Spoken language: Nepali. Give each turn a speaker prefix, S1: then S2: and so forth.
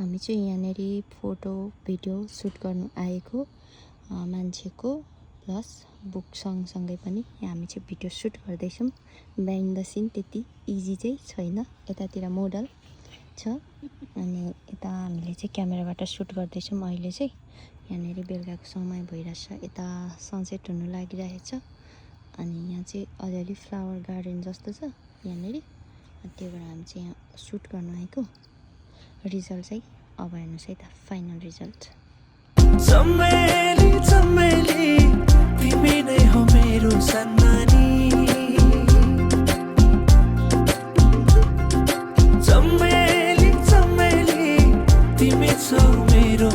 S1: हामी चाहिँ यहाँनेरि फोटो भिडियो सुट गर्नु आएको मान्छेको प्लस बुक सँगसँगै पनि हामी चाहिँ भिडियो सुट गर्दैछौँ। बिहाइन्ड द सिन त्यति इजी चाहिँ छैन, यतातिर मोडल छ अनि यता हामीले चाहिँ क्यामेराबाट सुट गर्दैछौँ। अहिले चाहिँ यहाँनेरि बेलुकाको समय भइरहेछ, यता सनसेट हुनु लागिरहेछ अनि यहाँ चाहिँ अलिअलि फ्लावर गार्डन जस्तो छ यहाँनेरि, त्यही भएर हामी चाहिँ यहाँ सुट गर्नु आएको। रिजल्ट चाहिँ अब हेर्नुहोस् है त, फाइनल रिजल्ट।
S2: चमेली चमेली तिमी नै हो मेरो सन्नानी, चमेली चमेली तिमी छौ मेरो